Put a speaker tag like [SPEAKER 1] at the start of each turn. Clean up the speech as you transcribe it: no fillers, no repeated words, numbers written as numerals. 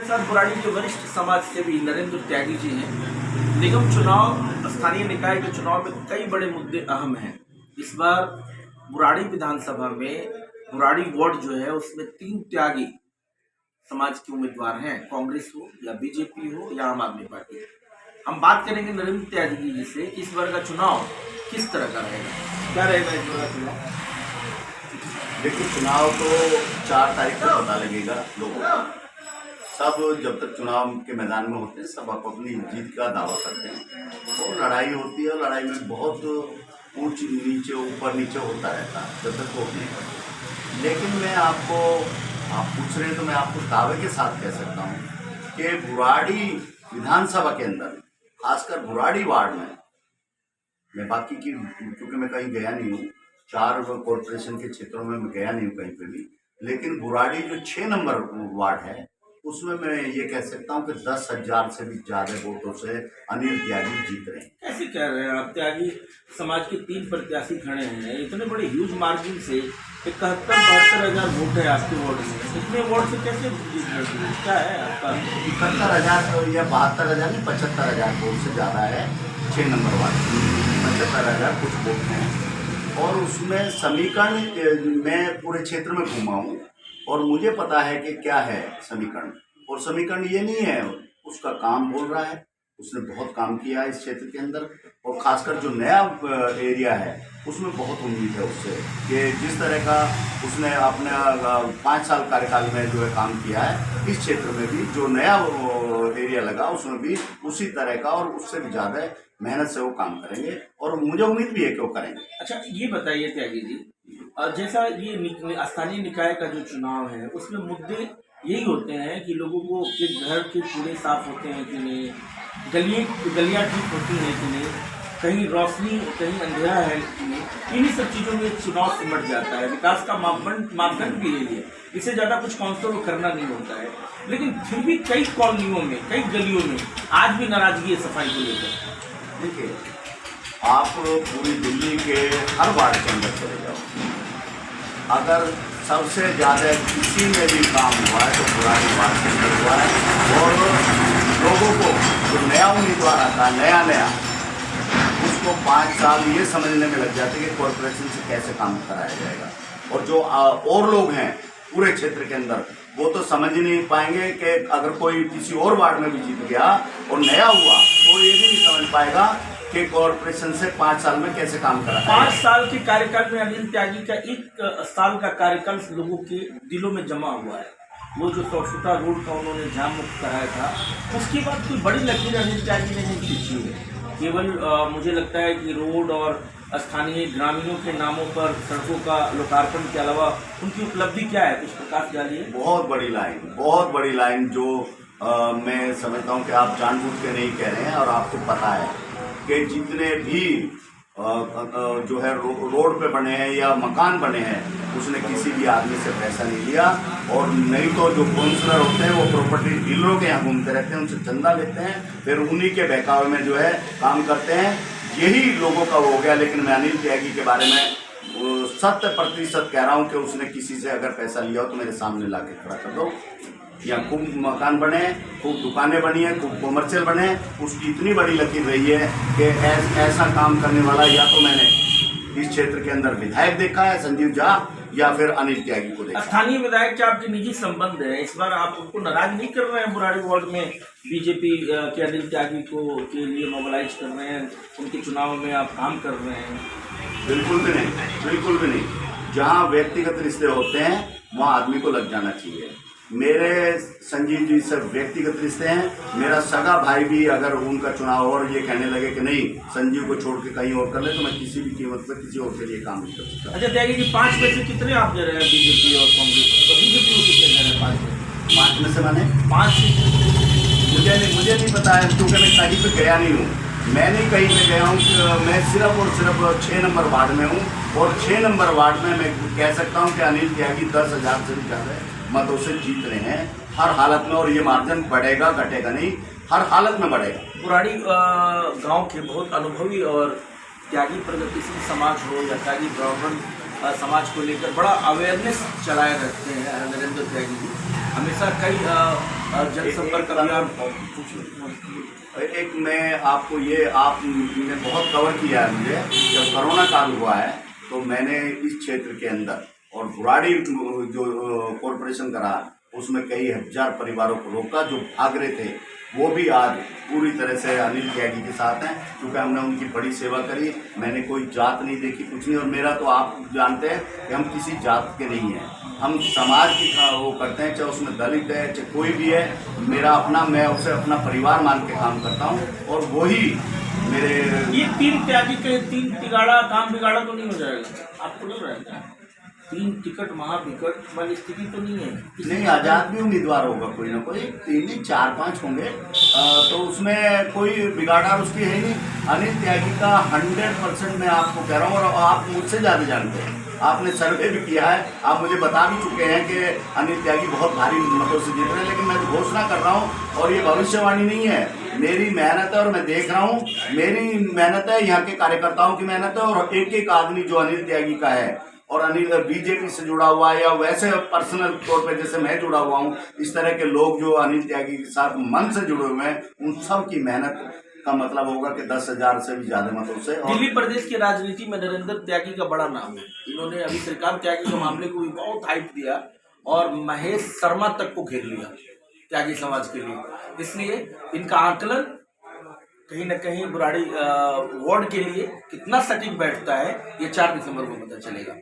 [SPEAKER 1] मेरे साथ बुराड़ी के वरिष्ठ समाज सेवी नरेंद्र त्यागी जी हैं। निगम चुनाव, स्थानीय निकाय के चुनाव में कई बड़े मुद्दे अहम हैं। इस बार बुराड़ी विधानसभा में बुराड़ी वार्ड जो है उसमें 3 त्यागी समाज के उम्मीदवार हैं, कांग्रेस हो या बीजेपी हो या आम आदमी पार्टी। हम बात करेंगे नरेंद्र त्यागी जी से कि इस बार का चुनाव किस तरह का रहेगा, क्या रहेगा इस बार का चुनाव।
[SPEAKER 2] देखिए, चुनाव तो 4 तारीख को पता लगेगा लोगों को। सब जब तक चुनाव के मैदान में होते हैं सब अपनी जीत का दावा करते हैं और लड़ाई होती है और लड़ाई में बहुत ऊंच नीचे ऊपर नीचे होता रहता है जब तक वोट नहीं करते। लेकिन मैं आपको, आप पूछ रहे हैं तो मैं आपको दावे के साथ कह सकता हूँ कि बुराड़ी विधानसभा के अंदर, खासकर बुराड़ी वार्ड में, मैं बाकी की क्योंकि मैं कहीं गया नहीं हूँ, 4 कॉरपोरेशन के क्षेत्रों में मैं गया नहीं हूँ कहीं पे भी, लेकिन बुराड़ी जो 6 नंबर वार्ड है उसमें मैं ये कह सकता हूँ कि 10,000 से भी ज्यादा वोटों से अनिल त्यागी जीत रहे हैं।
[SPEAKER 1] कैसे कह रहे हैं आप? त्यागी समाज के 3 प्रत्याशी खड़े हैं, इतने बड़े ह्यूज मार्जिन से 71-72 हजार वोट है आपके वार्ड में, इतने वोट से कैसे जीत रहे हैं? क्या है आपका?
[SPEAKER 2] 71,000 या 72,000 नहीं, 75,000 वोट से ज्यादा है 6 नंबर वार्ड, 75,000 कुछ वोट हैं। और उसमें समीकरण मैं पूरे क्षेत्र में घूमा हूँ और मुझे पता है कि क्या है समीकरण। और समीकरण ये नहीं है, उसका काम बोल रहा है, उसने बहुत काम किया है इस क्षेत्र के अंदर। और खासकर जो नया एरिया है उसमें बहुत उम्मीद है उससे कि जिस तरह का उसने अपने 5 साल कार्यकाल में जो है काम किया है, इस क्षेत्र में भी जो नया एरिया लगा उसमें भी उसी तरह का और उससे भी ज़्यादा मेहनत से वो काम करेंगे और मुझे उम्मीद भी है कि वो करेंगे।
[SPEAKER 1] अच्छा, ये बताइए त्यागी जी, जैसा ये स्थानीय निकाय का जो चुनाव है उसमें मुद्दे यही होते हैं कि लोगों को के घर के कूड़े साफ होते हैं कि नहीं, गलियाँ ठीक होती हैं कि नहीं, कहीं रोशनी कहीं अंधेरा है कि नहीं, इन्हीं सब चीज़ों में चुनाव सिमट जाता है। विकास का मापदंड भी यही है, इससे ज़्यादा कुछ काउंसिलर को करना नहीं होता है। लेकिन फिर भी कई कॉलोनियों में, कई गलियों में आज भी नाराजगी है सफाई को लेकर।
[SPEAKER 2] देखिए, आप पूरी दिल्ली के हर वार्ड के अंदर चले जाओ, अगर सबसे ज़्यादा किसी में भी काम हुआ है तो बुराड़ी वार्ड के अंदर हुआ है। और लोगों को जो नया उम्मीदवार आता है नया उसको 5 साल ये समझने में लग जाते हैं कि कॉरपोरेशन से कैसे काम कराया जाएगा। और जो और लोग हैं पूरे क्षेत्र के अंदर वो तो समझ ही नहीं पाएंगे कि अगर कोई किसी और वार्ड में भी जीत गया और नया हुआ तो ये भी नहीं समझ पाएगा कि कॉरपोरेशन से 5 साल में कैसे काम करा।
[SPEAKER 1] 5 साल के कार्यकाल में अनिल त्यागी का 1 साल का कार्यकाल लोगों के दिलों में जमा हुआ है। वो जो 100 फुटा रोड का उन्होंने जाम मुक्त कराया था, उसके बाद कोई बड़ी लकीर अनिल त्यागी ने नहीं खींची है। केवल मुझे लगता है कि रोड और स्थानीय ग्रामीणों के नामों पर सड़कों का लोकार्पण के अलावा उनकी उपलब्धि क्या है, कुछ प्रकाश डालिए।
[SPEAKER 2] बहुत बड़ी लाइन जो मैं समझता हूँ कि आप जानबूझ के नहीं कह रहे हैं और आपको पता है कि जितने भी जो है रोड पे बने हैं या मकान बने हैं उसने किसी भी आदमी से पैसा नहीं लिया। और नहीं तो जो काउंसलर होते हैं वो प्रॉपर्टी डीलरों के यहाँ घूमते रहते हैं, उनसे चंदा लेते हैं, फिर उन्हीं के बहकावे में जो है काम करते हैं। यही लोगों का हो गया। लेकिन मैं अनिल त्यागी के बारे में 100% कह रहा हूँ कि उसने किसी से अगर पैसा लिया हो तो मेरे सामने ला के खड़ा कर दो। यहाँ खूब मकान बने, खूब दुकानें बनी हैं, खूब कॉमर्शियल बने, उसकी इतनी बड़ी लकीर रही है कि ऐसा काम करने वाला या तो मैंने इस क्षेत्र के अंदर विधायक देखा है संजीव झा या फिर अनिल त्यागी को देखा।
[SPEAKER 1] स्थानीय विधायक के आपके निजी संबंध है, इस बार आप उनको नाराज नहीं कर रहे हैं? बुराड़ी वार्ड में बीजेपी के अनिल त्यागी को के लिए मोबिलाइज कर रहे हैं, उनके चुनाव में आप काम कर रहे हैं?
[SPEAKER 2] बिल्कुल भी नहीं। जहाँ व्यक्तिगत रिश्ते होते हैं वहाँ आदमी को लग जाना चाहिए। मेरे संजीव जी से व्यक्तिगत रिश्ते हैं। मेरा सगा भाई भी अगर उनका चुनाव और ये कहने लगे कि नहीं संजीव को छोड़ के कहीं और कर ले तो मैं किसी भी कीमत पर किसी और के लिए काम नहीं कर सकता।
[SPEAKER 1] अच्छा त्यागी जी, 5 में से कितने आप दे रहे हैं बीजेपी और कांग्रेस? तो बीजेपी को कितने दे रहे हैं?
[SPEAKER 2] 5 में से मैंने
[SPEAKER 1] 5
[SPEAKER 2] मुझे नहीं पता है क्योंकि मैं कहीं पे गया नहीं हूँ। मैं नहीं कहीं पे गया हूँ, मैं सिर्फ और सिर्फ 6 नंबर वार्ड में हूँ। और 6 नंबर वार्ड में मैं कह सकता हूँ कि अनिल त्यागी 10,000 से भी ज़्यादा मतों से जीत रहे हैं हर हालत में। और ये मार्जिन बढ़ेगा, घटेगा नहीं, हर हालत में बढ़ेगा।
[SPEAKER 1] बुराड़ी गांव के बहुत अनुभवी और त्यागी प्रगतिशील समाज हो या त्यागी ब्राह्मण समाज को लेकर बड़ा अवेयरनेस चलाए रखते हैं नरेंद्र त्यागी जी। हमेशा कई जनसंपर्क अभियान।
[SPEAKER 2] एक मैं आपको ये आपने बहुत कवर किया है मुझे। जब कोरोना काल हुआ है तो मैंने इस क्षेत्र के अंदर और बुराड़ी जो कॉरपोरेशन करा उसमें कई हजार परिवारों को रोका जो भाग रहे थे। वो भी आज पूरी तरह से अनिल त्यागी के साथ हैं क्योंकि हमने उनकी बड़ी सेवा करी। मैंने कोई जात नहीं देखी, कुछ नहीं। और मेरा तो आप जानते हैं कि हम किसी जात के नहीं हैं, हम समाज की वो करते हैं, चाहे उसमें दलित है चाहे कोई भी है। मेरा अपना, मैं उसे अपना परिवार मान के काम करता हूँ और वही मेरे
[SPEAKER 1] ये 3 त्यागी के 3 तिगाड़ा काम बिगाड़ा तो नहीं हो जाएगा आपको लग रहा है? 3 टिकट महाविकट वाली स्थिति तो नहीं है?
[SPEAKER 2] नहीं, आजाद भी उम्मीदवार होगा कोई ना कोई, 3 नहीं 4-5 होंगे। तो उसमें कोई बिगाड़ा उसकी है नहीं। अनिल त्यागी का 100% मैं आपको कह रहा हूँ और आप मुझसे ज़्यादा जानते हैं, आपने सर्वे भी किया है, आप मुझे बता भी चुके हैं कि अनिल त्यागी बहुत भारी मतों से जीत रहे हैं। लेकिन मैं घोषणा कर रहा हूँ और ये भविष्यवाणी नहीं है, मेरी मेहनत है और मैं देख रहा हूँ, मेरी मेहनत है, यहाँ के कार्यकर्ताओं की मेहनत है और एक एक आदमी जो अनिल त्यागी का है और अनिल बीजेपी से जुड़ा हुआ है या वैसे पर्सनल तौर पे जैसे मैं जुड़ा हुआ हूँ, इस तरह के लोग जो अनिल त्यागी के साथ मन से जुड़े हुए हैं, उन सब की मेहनत का मतलब होगा कि 10,000 से भी ज्यादा मतों से।
[SPEAKER 1] दिल्ली प्रदेश की राजनीति में नरेंद्र त्यागी का बड़ा नाम है। इन्होंने अभी श्रीकांत त्यागी के मामले को भी बहुत हाइप दिया और महेश शर्मा तक को घेर लिया त्यागी समाज के लिए। इसलिए इनका आकलन कहीं न कहीं बुराड़ी वार्ड के लिए कितना सटीक बैठता है, ये 4 दिसंबर को पता चलेगा।